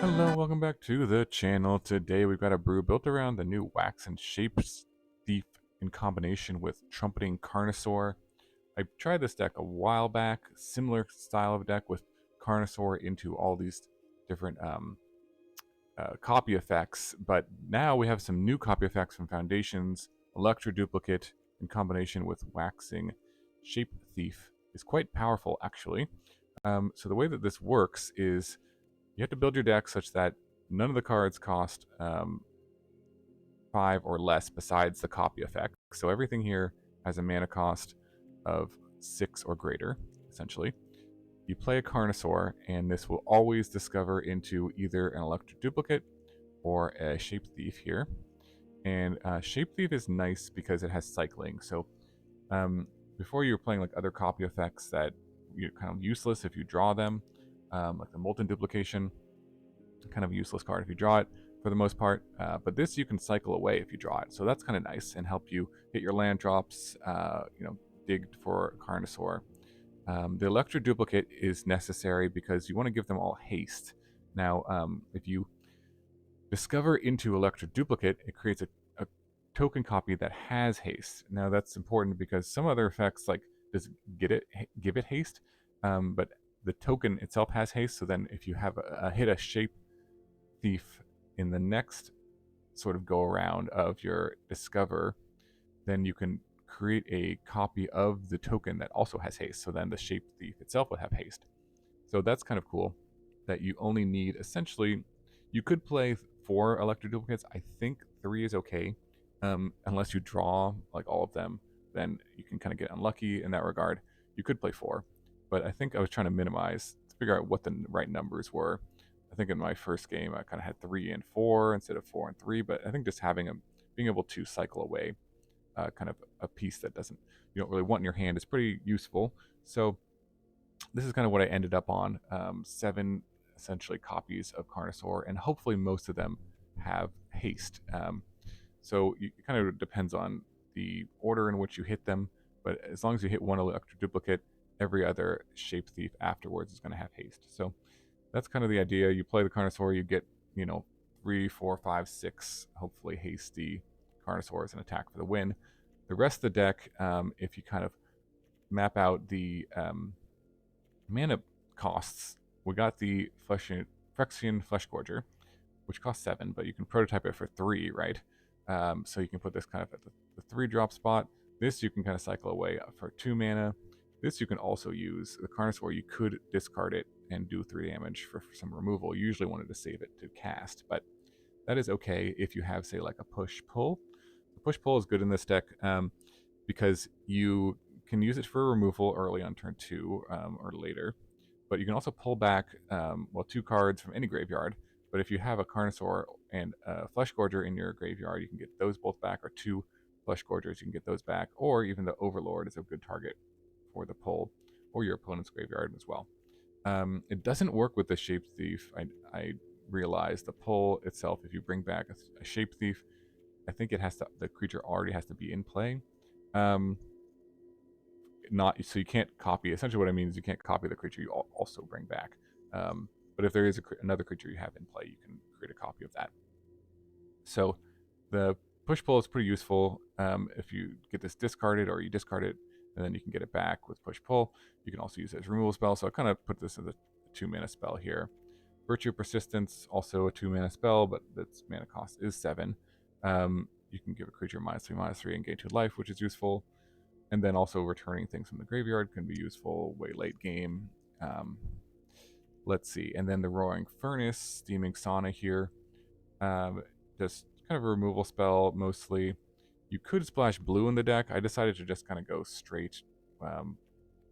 Hello, welcome back to the channel. Today we've got a brew built around the new Waxen Shapethief in combination with Trumpeting Carnosaur. I tried this deck a while back, similar style of deck with Carnosaur into all these different copy effects, but now we have some new copy effects from Foundations. Electroduplicate in combination with Waxing Shapethief is quite powerful, actually. So the way that this works is you have to build your deck such that none of the cards cost 5 or less besides the copy effect. So everything here has a mana cost of 6 or greater, essentially. You play a Carnosaur, and this will always discover into either an Electroduplicate or a Shapethief here. And Shapethief is nice because it has cycling. So before you were playing like other copy effects that you're kind of useless if you draw them, like the Molten Duplication, kind of a useless card if you draw it for the most part. But this you can cycle away if you draw it, so that's kind of nice and help you hit your land drops. Dig for Carnosaur. The Electroduplicate is necessary because you want to give them all haste. Now, if you discover into Electroduplicate, it creates a token copy that has haste. Now that's important because some other effects like does give it haste, but the token itself has haste. So then if you have hit a shape thief in the next sort of go around of your discover, then you can create a copy of the token that also has haste. So then the shape thief itself would have haste. So that's kind of cool that you only need essentially, you could play 4 Electroduplicates. I think 3 is okay. Unless you draw like all of them, then you can kind of get unlucky in that regard. You could play 4, but I think I was trying to minimize to figure out what the right numbers were. I think in my first game I kind of had 3 and 4 instead of 4 and 3, but I think just having being able to cycle away kind of a piece that you don't really want in your hand is pretty useful. So this is kind of what I ended up on. 7 essentially copies of Carnosaur, and hopefully most of them have haste. So it kind of depends on the order in which you hit them, but as long as you hit one Electroduplicate, every other Shape Thief afterwards is going to have haste. So that's kind of the idea. You play the Carnosaur, you get, 3, 4, 5, 6, hopefully hasty Carnosaurs and attack for the win. The rest of the deck, if you kind of map out the mana costs, we got the Phyrexian Fleshgorger, which costs 7, but you can prototype it for 3, right? So you can put this kind of at the 3-drop spot. This you can kind of cycle away for 2 mana. This you can also use. The Carnosaur, you could discard it and do 3 damage for some removal. You usually wanted to save it to cast, but that is okay if you have, say, like a push-pull. The push-pull is good in this deck because you can use it for removal early on turn 2 or later, but you can also pull back, 2 cards from any graveyard. But if you have a Carnosaur and a Fleshgorger in your graveyard, you can get those both back, or 2 Fleshgorgers, you can get those back, or even the Overlord is a good target for the pull, or your opponent's graveyard as well. It doesn't work with the Shape Thief. I realized the pull itself, if you bring back a Shape Thief, I think the creature already has to be in play. Not so you can't copy. Essentially, what I mean is you can't copy the creature you also bring back. But if there is another creature you have in play, you can create a copy of that. So the push pull is pretty useful. If you get this discarded or you discard it, and then you can get it back with push pull. You can also use it as a removal spell. So I kind of put this as a 2 mana spell here. Virtue Persistence, also a 2 mana spell, but its mana cost is 7. You can give a creature -3/-3 and gain 2 life, which is useful. And then also returning things from the graveyard can be useful way late game. Let's see. And then the Roaring Furnace, Steaming Sauna here. Just kind of a removal spell mostly. You could splash blue in the deck. I decided to just kind of go straight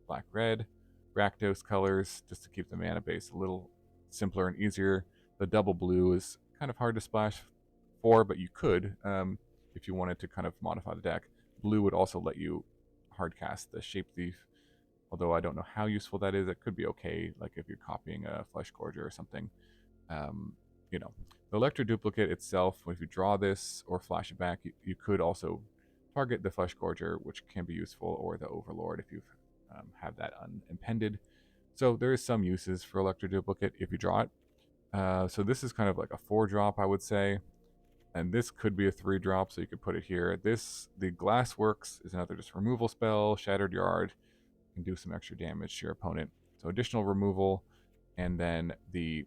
black-red, Rakdos colors, just to keep the mana base a little simpler and easier. The double blue is kind of hard to splash for, but you could if you wanted to kind of modify the deck. Blue would also let you hardcast the Shape Thief, although I don't know how useful that is. It could be okay, like if you're copying a Fleshgorger or something. The Electroduplicate itself, if you draw this or flash it back, you could also target the Fleshgorger, which can be useful, or the Overlord if you have that unimpended. So there is some uses for Electroduplicate if you draw it. So this is kind of like a 4-drop, I would say. And this could be a 3-drop, so you could put it here. The Glassworks is another just removal spell. Shattered Yard can do some extra damage to your opponent. So additional removal. And then the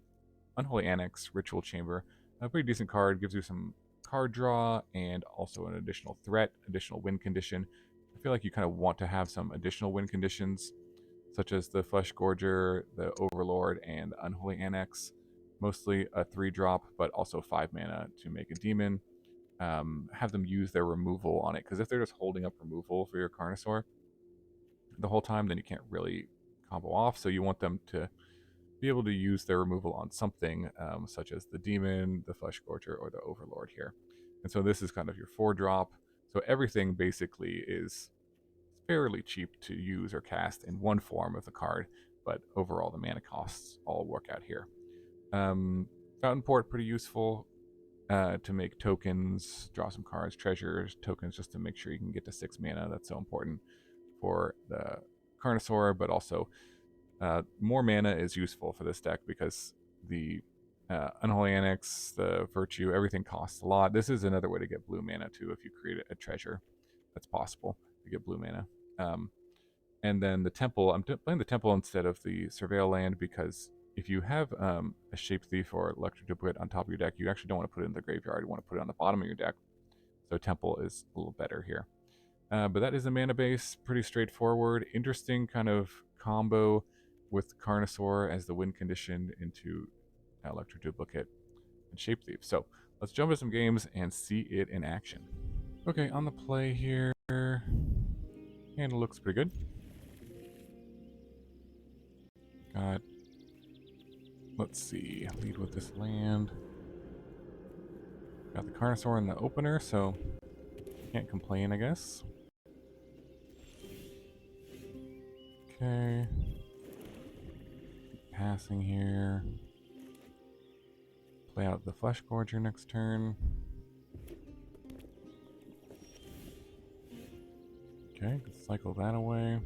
Unholy Annex, Ritual Chamber. A pretty decent card, gives you some card draw and also an additional threat, additional win condition. I feel like you kind of want to have some additional win conditions, such as the Fleshgorger, the Overlord, and the Unholy Annex. Mostly a 3-drop, but also 5 mana to make a demon. Have them use their removal on it, because if they're just holding up removal for your Carnosaur the whole time, then you can't really combo off. So you want them to be able to use their removal on something, such as the demon, the Fleshgorger, or the Overlord here. And so this is kind of your 4-drop. So everything basically is fairly cheap to use or cast in one form of the card, but overall the mana costs all work out here. Fountainport, pretty useful to make tokens, draw some cards, treasures, tokens, just to make sure you can get to 6 mana. That's so important for the Carnosaur, but also more mana is useful for this deck because the Unholy Annex, the Virtue, everything costs a lot. This is another way to get blue mana too if you create a treasure. That's possible to get blue mana. And then the Temple, I'm playing the Temple instead of the Surveil land because if you have a Shapethief or Electroduplicate on top of your deck, you actually don't want to put it in the graveyard. You want to put it on the bottom of your deck. So Temple is a little better here. But that is a mana base, pretty straightforward. Interesting kind of combo with Carnosaur as the win condition into Electroduplicate and Shapethief. So let's jump into some games and see it in action. Okay, on the play here, and it looks pretty good. Got, let's see, lead with this land. Got the Carnosaur in the opener, so can't complain, I guess. Okay. Passing here. Play out the Fleshgorger next turn. Okay, cycle that away.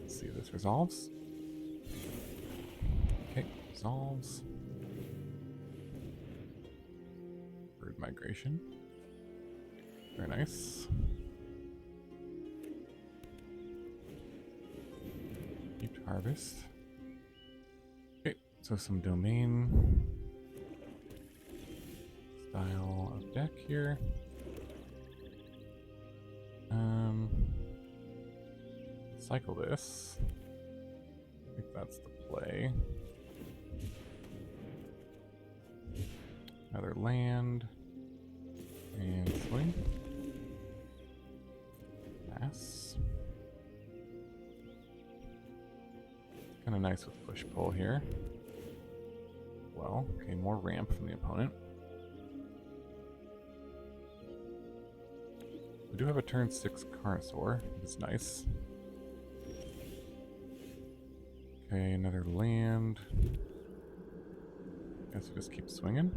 Let's see if this resolves. Okay, resolves. Bird migration. Very nice. Deep harvest. Okay, so some domain style of deck here. Cycle this. I think that's the play. Another land. And swing. Pass. Kind of nice with push-pull here. Well, okay, more ramp from the opponent. We do have a turn 6 Carnosaur. It's nice. Okay, another land. Guess we just keep swinging.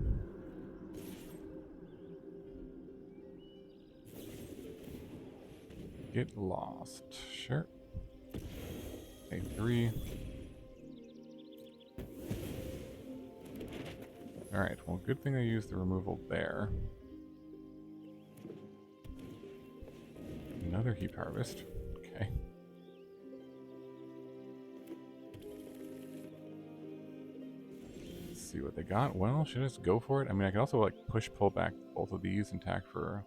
Get lost. Sure. Okay, 3. Alright, well, good thing I used the removal there. Another heap harvest. Okay. Let's see what they got. Well, should I just go for it? I mean, I can also like push pull back both of these and attack for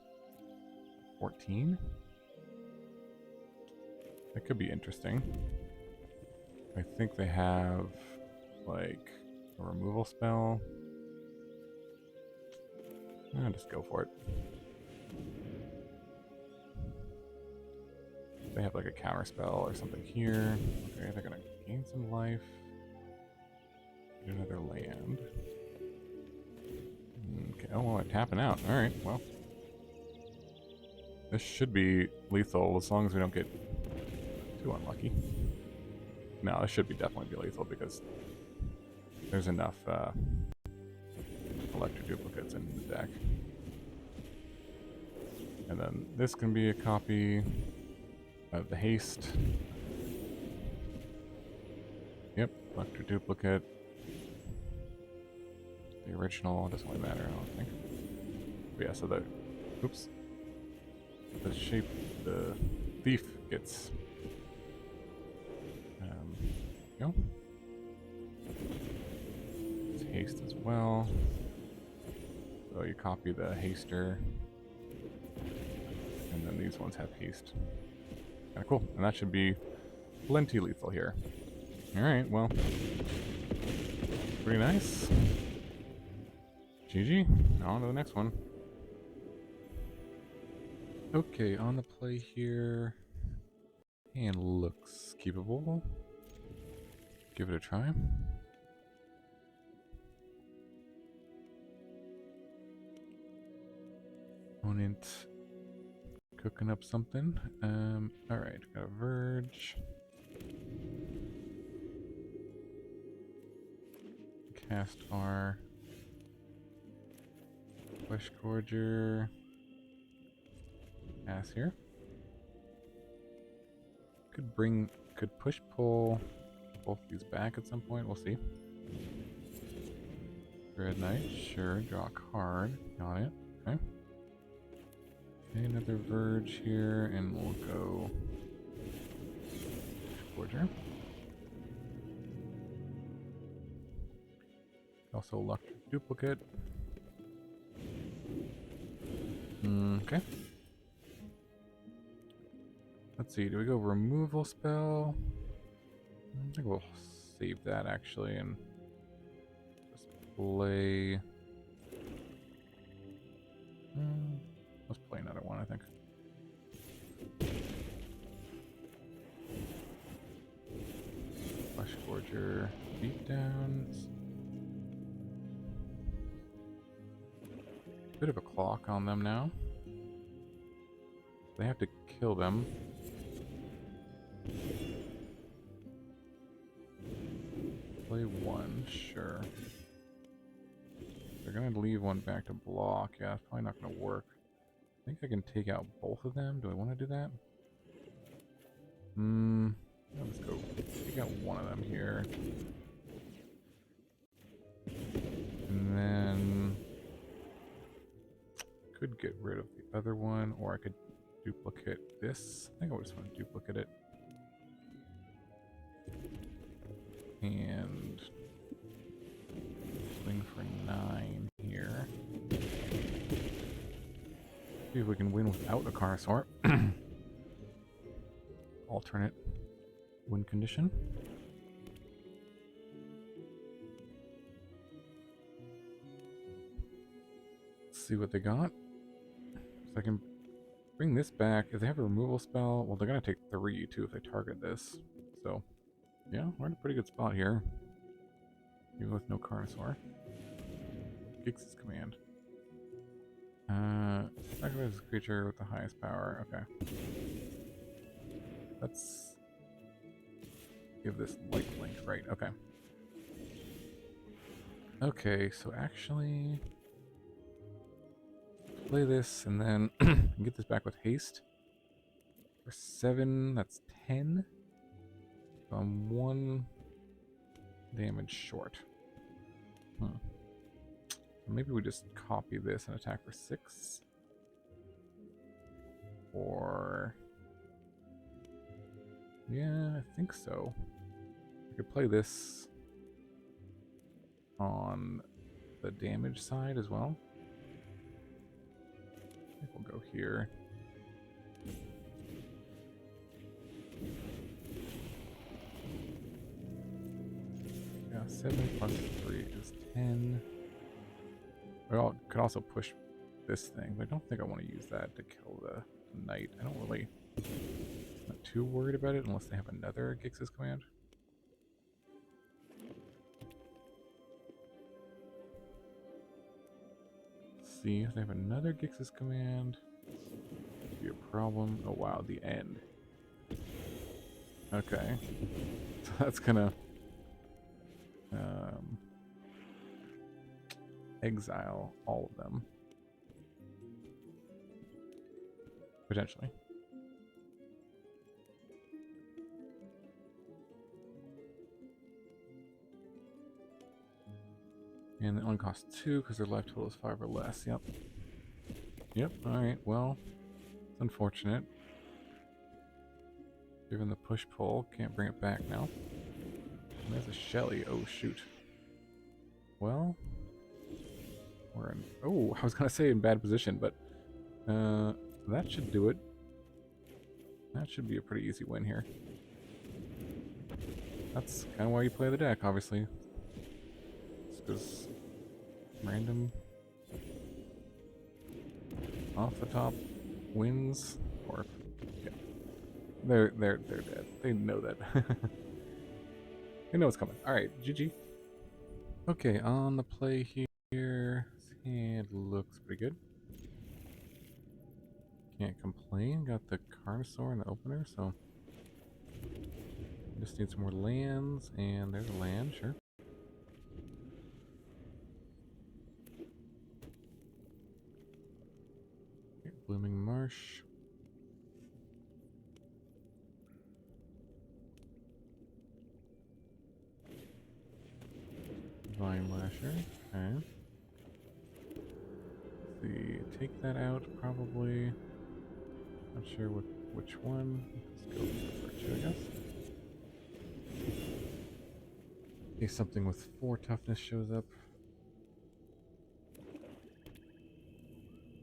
14. That could be interesting. I think they have like a removal spell. I'll just go for it. They have like a counter spell or something here. Okay, they're gonna gain some life. Get another land. Okay, oh, well, I'm tapping out. Alright, well. This should be lethal as long as we don't get too unlucky. No, this should be definitely be lethal because there's enough Electroduplicates in the deck. And then this can be a copy of the haste. Yep, Electroduplicate. The original doesn't really matter, I don't think. But yeah, so the oops. The thief gets go. It's haste as well. So you copy the haster. And then these ones have haste. Kinda cool. And that should be plenty lethal here. Alright, well. Pretty nice. GG. On to the next one. Okay, on the play here. And looks keepable. Give it a try. Opponent cooking up something. Alright, got a Verge. Cast our Fleshgorger. Pass here. Could push pull both these back at some point. We'll see. Dread Knight, sure. Draw a card. Got it. Okay. Okay, another Verge here, and we'll go Fleshgorger. Also Electroduplicate. Okay. Let's see, do we go removal spell? I think we'll save that actually and just play. Let's play another one, I think. Fleshgorger beatdowns. Bit of a clock on them now. They have to kill them. Play one, sure. They're gonna leave one back to block. Yeah, it's probably not gonna work. I think I can take out both of them. Do I want to do that? Let's go take out one of them here. And then could get rid of the other one, or I could duplicate this. I think I just want to duplicate it. And swing for 9 here. See if we can win without a Carnosaur. Alternate win condition. Let's see what they got. So I can bring this back. If they have a removal spell, well, they're going to take 3 too if they target this. So, yeah, we're in a pretty good spot here. Even with no Carnosaur. Gix's command. Sacrifice this creature with the highest power. Okay. Let's give this light link. Right, okay. Okay, so actually play this and then get this back with haste. For 7, that's 10. So I'm 1 damage short. Maybe we just copy this and attack for 6. Or yeah, I think so. I could play this on the damage side as well. I think we'll go here. Yeah, 7 plus 3 is 10. We could also push this thing, but I don't think I want to use that to kill the knight. I don't really... I'm not too worried about it unless they have another Gix's command. Let's see if they have another Gix's command. Could be a problem. Oh wow, the end. Okay. So that's gonna exile all of them. Potentially. And it only costs 2 because their life total is 5 or less. Yep. Yep, alright, well, it's unfortunate. Given the push-pull, can't bring it back now. And there's a Shelly. Oh, shoot. Well, we're in... Oh, I was going to say in bad position, but that should do it. That should be a pretty easy win here. That's kind of why you play the deck, obviously. It's because random off the top wins, or yeah, they're dead. They know that. They know what's coming. All right, GG. Okay, on the play here, this hand looks pretty good. Can't complain. Got the Carnosaur in the opener, so just need some more lands, and there's a land, sure. Okay, Blooming Marsh. Vine Lasher, okay. Let's see, take that out probably. Not sure which one. Let's go for two, I guess. In case something with 4 toughness shows up.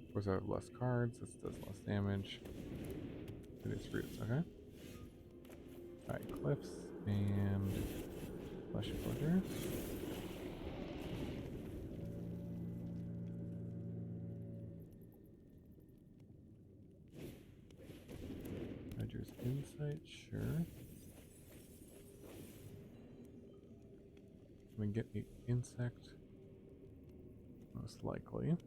Of course, I have less cards. This does less damage. It is roots, okay. Alright, Cliffs and Fleshgorger. Ledger's Insight, sure. Can we get the insect? Most likely.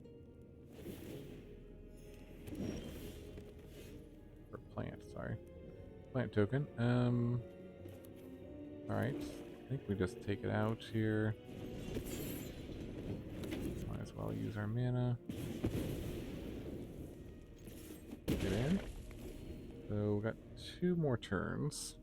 Or plant, sorry. Plant token. Alright. I think we just take it out here. Might as well use our mana. Get in. So we got 2 more turns.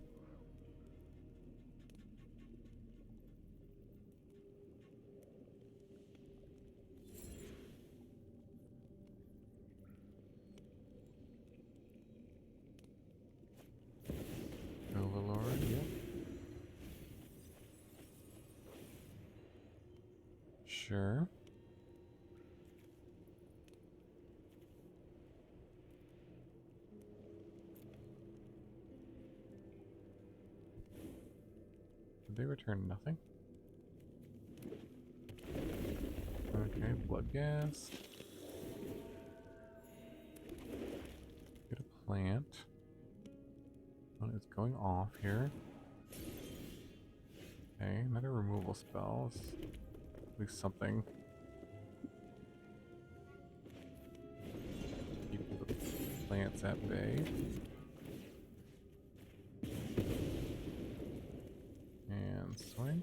Overlord, yep. Sure. Did they return nothing? Okay, blood gas. Get a plant. One is going off here. Okay, another removal spell. At least something. Keep the plants at bay. And swing.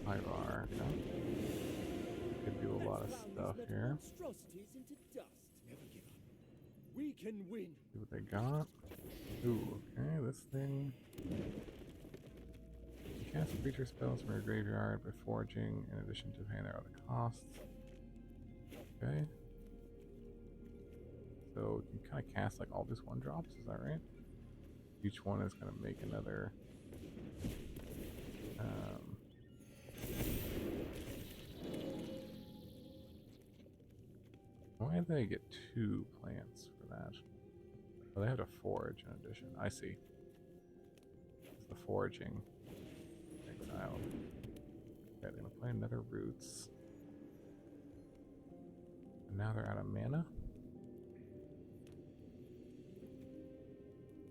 Ivar, okay. Could do a lot of stuff here. We can win. See what they got. Ooh, okay, this thing. You cast creature spells from your graveyard by foraging in addition to paying their other costs. Okay. So you can kind of cast like all just 1-drops, is that right? Each one is going to make another. Why did they get 2 plants for that? Oh, they have to forage in addition. I see. It's the foraging exile. Okay, they're gonna play another roots. And now they're out of mana.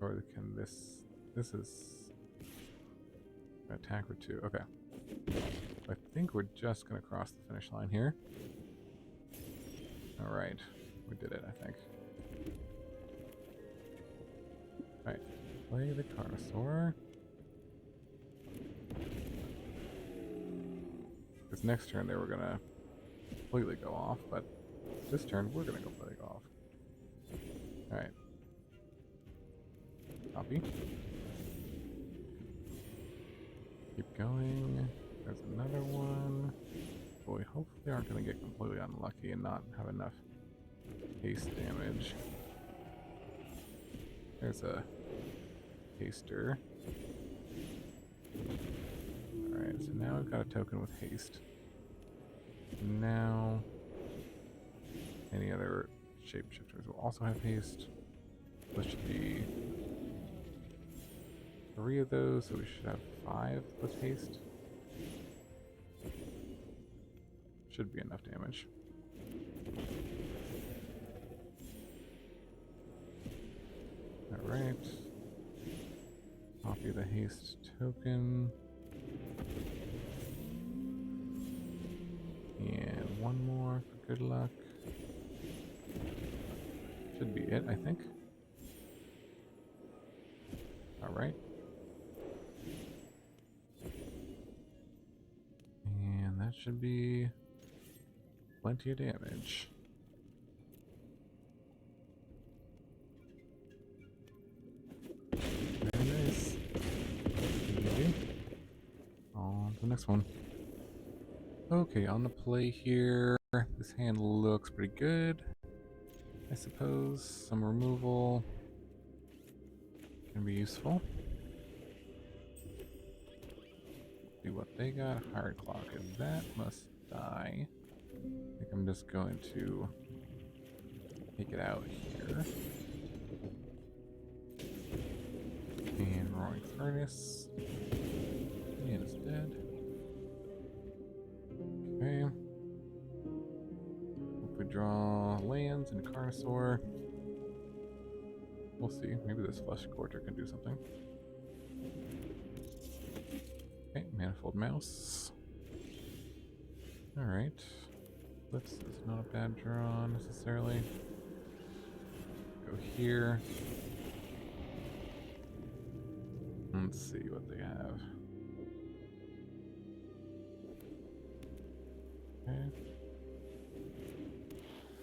Or can this is an attack or 2. Okay. I think we're just gonna cross the finish line here. Alright. We did it, I think. Alright. Play the Carnosaur. Because next turn they were gonna completely go off, but this turn we're gonna completely go off. Alright. Copy. going. There's another one. Boy, hopefully they aren't going to get completely unlucky and not have enough haste damage. There's a haster. Alright, so now we've got a token with haste. Now, any other shapeshifters will also have haste. This should be 3 of those, so we should have 5 with haste. Should be enough damage. Alright. Copy the haste token. And one more for good luck. Should be it, I think. Alright. And that should be plenty of damage. Very nice. Okay. On to the next one. Okay, on the play here. This hand looks pretty good, I suppose. Some removal can be useful. See what they got. Hard Clock, and that must die. I think I'm just going to take it out here. And Roaring Furnace. And it's dead. Okay. If we draw lands and Carnosaur, we'll see. Maybe this Fleshgorger can do something. Okay, Manifold Mouse. Alright. Cliffs is not a bad draw necessarily. Go here. Let's see what they have. Okay.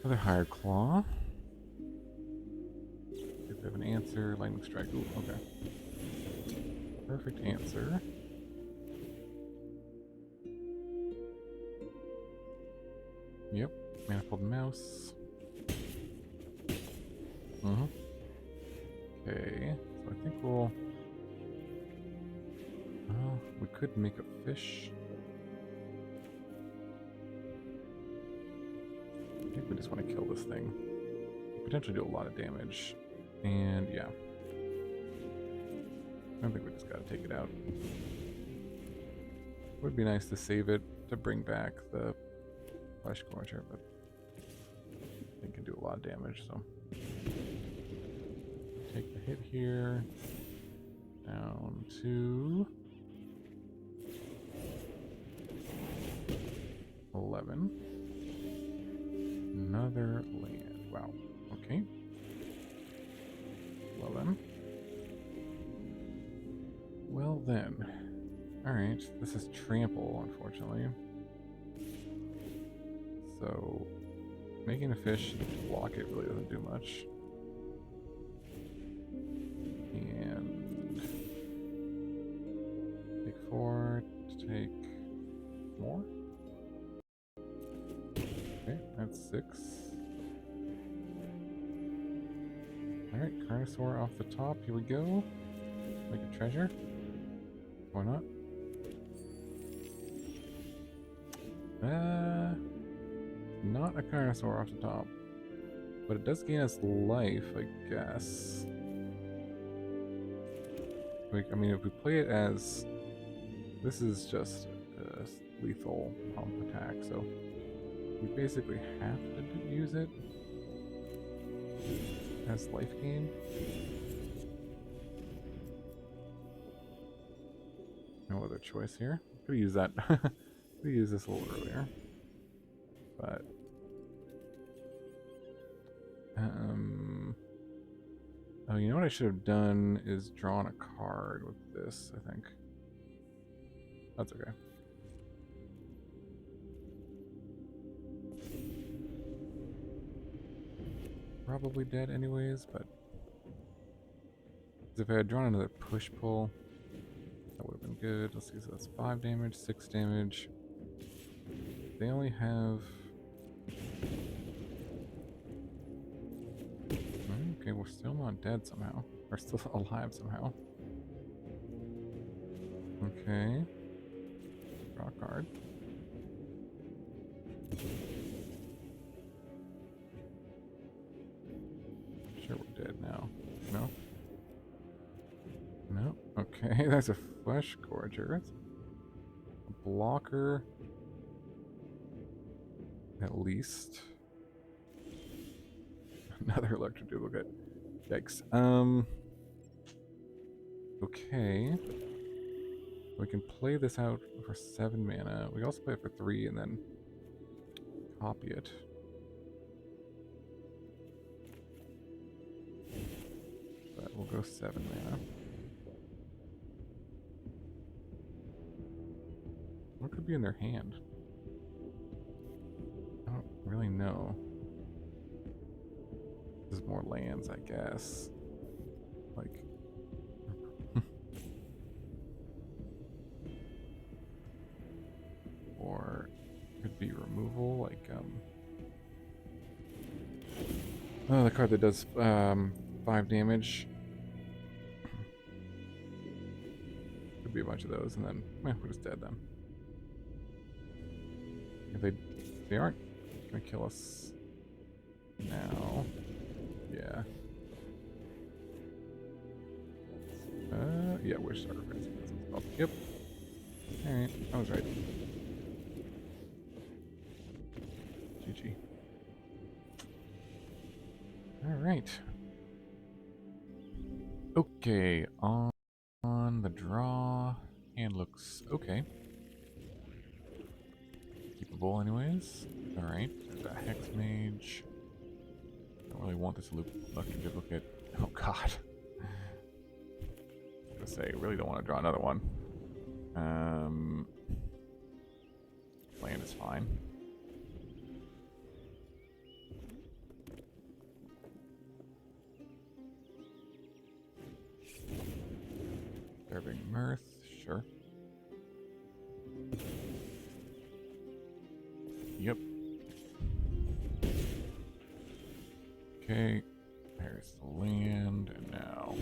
Another Higher Claw. If they have an answer, Lightning Strike. Ooh, okay. Perfect answer. Yep, Manifold Mouse. Okay, so I think we'll... we could make a fish. I think we just want to kill this thing. Potentially do a lot of damage. And yeah. I think we just gotta take it out. Would be nice to save it to bring back the Fleshgorger, but it can do a lot of damage, so. Take the hit here. Down to 11. Another land. Wow. Okay. Well then. Well then. Alright, this is trample, unfortunately. So, making a fish to block it really doesn't do much. And take 4 to take more. Okay, that's 6. Alright, Carnosaur off the top. Here we go. Make a treasure. Why not? Not a Carnosaur off the top. But it does gain us life, I guess. I mean, if we play it as... This is just a lethal pump attack, so... We basically have to use it as life gain. No other choice here. Could have used that. Could have used this a little earlier. But oh, you know what I should have done is drawn a card with this, I think. That's okay. Probably dead anyways, but if I had drawn another push-pull, that would have been good. Let's see, so that's 5 damage, 6 damage. They only have... Okay, we're still not dead somehow. We're still alive somehow. Okay. Draw a card. Sure we're dead now. No? No? Okay, that's a Fleshgorger. That's a blocker. At least. Another Electroduplicate. Yikes. Okay. We can play this out for 7 mana. We can also play it for 3 and then copy it. But we'll go 7 mana. What could be in their hand? I don't really know. This is more lands, I guess. Like... or could be removal, like, oh, the card that does 5 damage. Could be a bunch of those, and then we're just dead then. If they aren't gonna kill us now. Yeah. Yeah, Wish Sacrifice. Yep. Alright, I was right. GG. Alright. Okay, on the draw. Hand looks okay. Keepable anyways. Alright, there's a Hex Mage. Don't really want this Electroduplicate. Oh god. I was gonna say, really don't want to draw another one. Land is fine. Serving Mirth, sure. Yep. Okay, there's the land, and now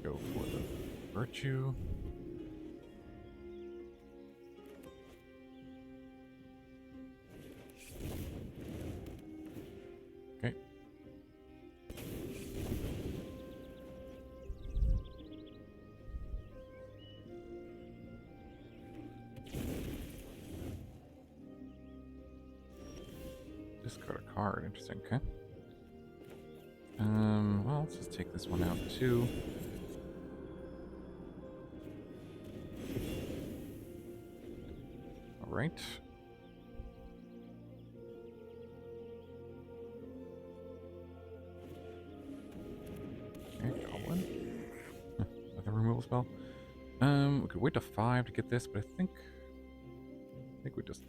go for the Virtue. Okay. Discard a card, interesting, okay. Well, let's just take this one out too. Alright. Okay, Goblin. Another removal spell. We could wait to 5 to get this, but I think we just...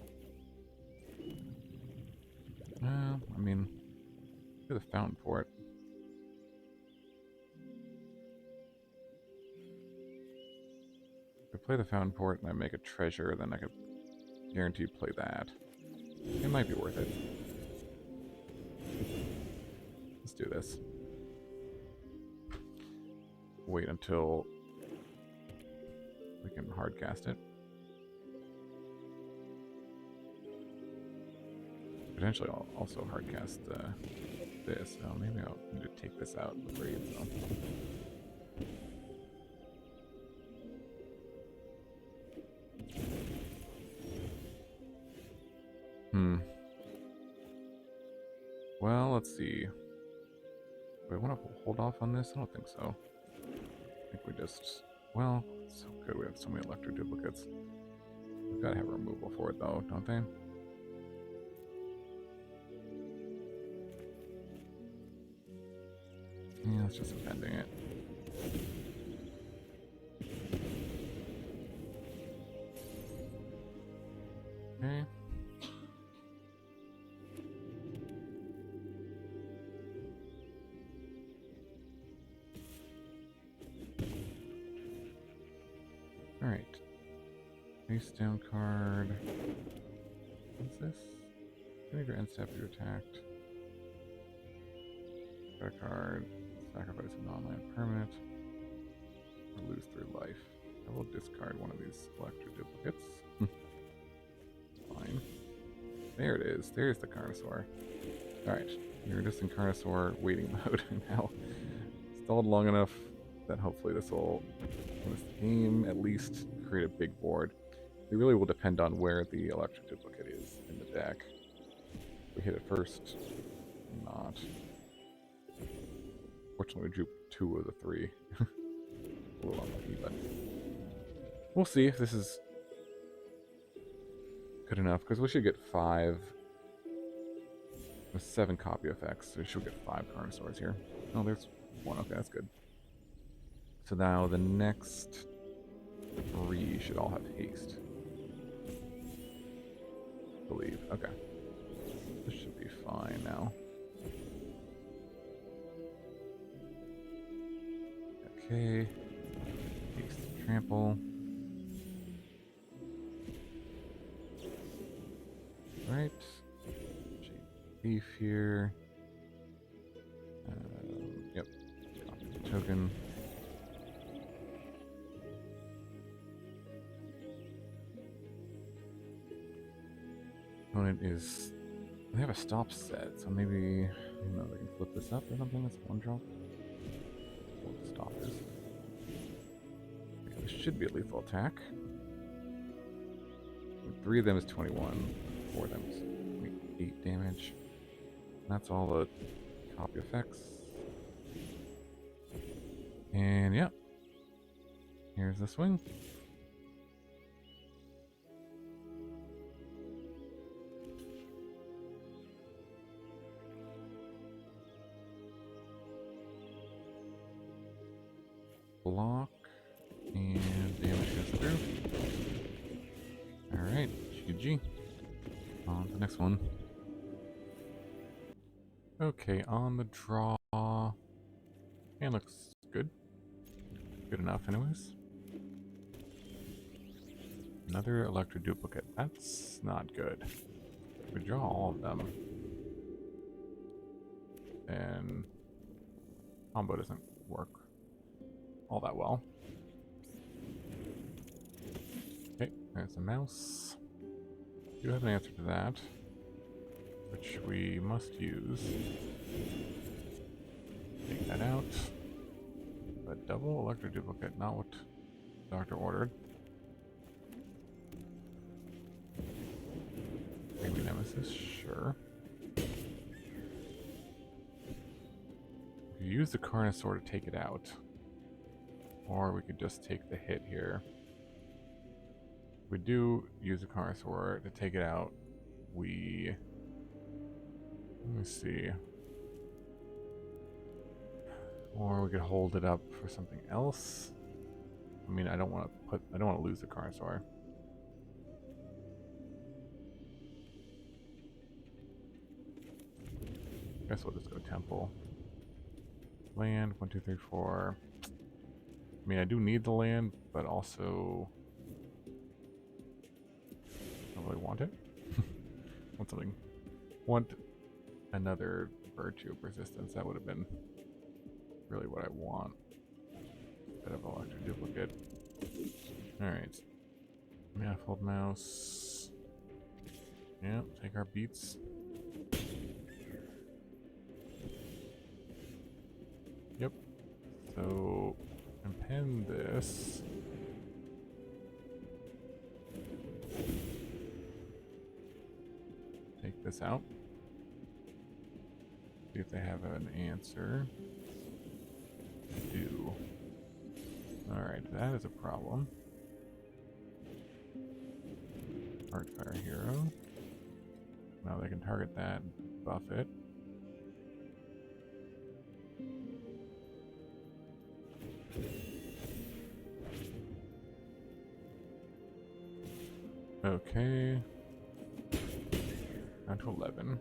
I mean, do the Fountainport. If I play the Fountainport and I make a treasure, then I could guarantee play that. It might be worth it. Let's do this. Wait until we can hardcast it. Potentially I'll also hardcast this, so maybe I'll need to take this out and breathe. So. Well, let's see. Do I want to hold off on this? I don't think so. I think we just... Well, it's so good we have so many Electroduplicates. We've got to have removal for it, though, don't they? Yeah, it's just appending it. Okay. Face down card. What's this? Any your end step you're attacked. Got a card. Sacrifice a non-land permanent. Or lose 3 life. I will discard one of these Electroduplicates. Fine. There it is. There's the Carnosaur. Alright. You're just in Carnosaur waiting mode now. Stalled long enough that hopefully this will, in this game, at least create a big board. It really will depend on where the Electroduplicate is in the deck. If we hit it first, not. Fortunately, we drew 2 of the 3. A little unlucky, but we'll see if this is good enough, because we should get 5 with 7 copy effects, so we should get 5 Carnosaurs here. Oh, there's 1. Okay, that's good. So now the next 3 should all have haste. I believe. Okay. This should be fine now. Okay. Haste trample. Right. Shapethief here. Yep. Copy the token. Opponent is. They have a stop set, so maybe they can flip this up or something. It's 1 drop. What the stop is. Okay, this should be a lethal attack. 3 of them is 21. 4 of them is 28 damage. That's all the copy effects. And yeah. Here's the swing. Block. And damage goes through. Alright, GG. On to the next one. Okay, on the draw. And looks good. Good enough, anyways. Another Electroduplicate. That's not good. We draw all of them. And combo doesn't work all that well. Okay, there's a mouse. Do have an answer to that, which we must use. Take that out. But double Electroduplicate, not what the doctor ordered. Maybe Nemesis, sure. We could use the Carnosaur to take it out. Or we could just take the hit here. If we do use the Carnosaur to take it out, let me see. Or we could hold it up for something else. I mean, I don't want to lose the Carnosaur. Guess we'll just go Temple. Land, 1, 2, 3, 4. I mean, I do need the land, but also I don't really want it. Want another Virtue of Resistance. That would have been really what I want instead of Electroduplicate. Alright. Manifold Mouse. Yeah, take our beats. Yep. So impend this. Take this out. See if they have an answer. They do. Alright, that is a problem. Heartfire Hero. Now they can target that and buff it. Okay. Down to 11.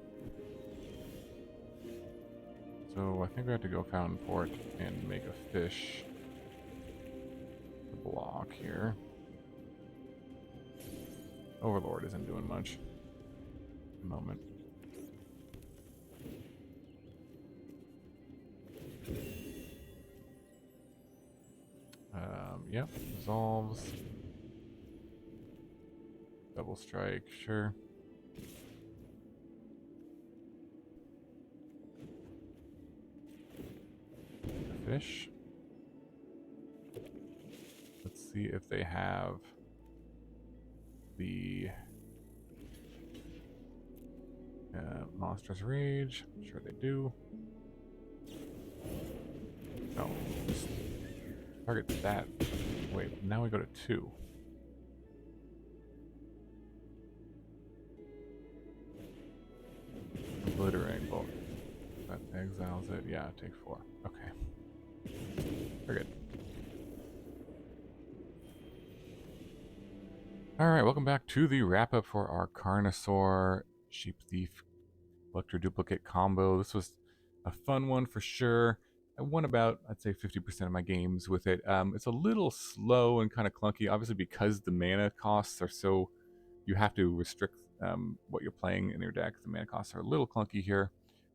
So I think we have to go Fountainport and make a fish to block here. Overlord isn't doing much at the moment. Yep, resolves. Double strike, sure. Fish. Let's see if they have the Monstrous Rage. I'm sure they do. No, just target that. Wait, now we go to 2. Obliterate bolt. That exiles it. Yeah, take 4. Okay. Very good. Alright, welcome back to the wrap-up for our Carnosaur Shapethief Electroduplicate combo. This was a fun one for sure. I won about, I'd say, 50% of my games with it. It's a little slow and kind of clunky, obviously because the mana costs are so... You have to restrict what you're playing in your deck. The mana costs are a little clunky here,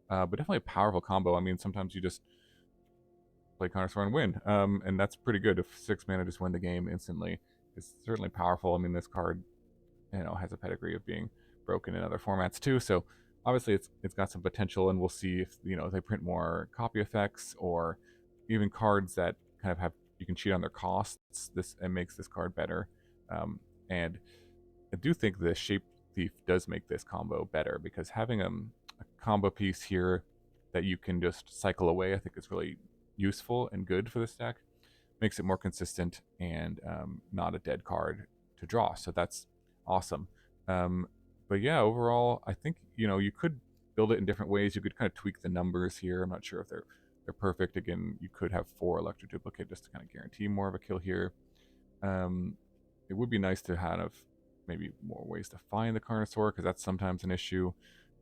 but definitely a powerful combo. I mean, sometimes you just play Carnosaur and win, and that's pretty good. If 6 mana just win the game instantly, it's certainly powerful. I mean, this card, has a pedigree of being broken in other formats too. So obviously, it's got some potential, and we'll see if they print more copy effects or even cards that kind of have you can cheat on their costs. This and makes this card better, and I do think the Shape Thief does make this combo better because having a combo piece here that you can just cycle away, I think is really useful and good for this deck. Makes it more consistent and not a dead card to draw. So that's awesome. But yeah, overall, I think you could build it in different ways. You could kind of tweak the numbers here. I'm not sure if they're perfect. Again, you could have 4 Electroduplicate just to kind of guarantee more of a kill here. It would be nice to have maybe more ways to find the Carnosaur because that's sometimes an issue.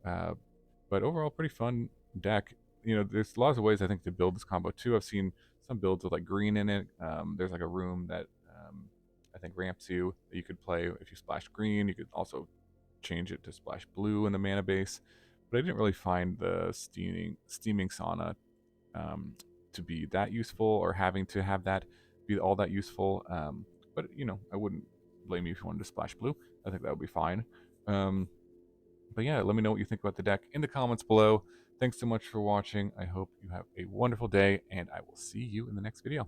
But overall, pretty fun deck. There's lots of ways I think to build this combo too. I've seen some builds with like green in it. There's like a room that I think ramps you that you could play if you splash green. You could also change it to splash blue in the mana base. But I didn't really find the steaming sauna to be that useful, or having to have that be all that useful. But I wouldn't blame you if you wanted to splash blue. I think that would be fine. But yeah, let me know what you think about the deck in the comments below. Thanks so much for watching. I hope you have a wonderful day, and I will see you in the next video.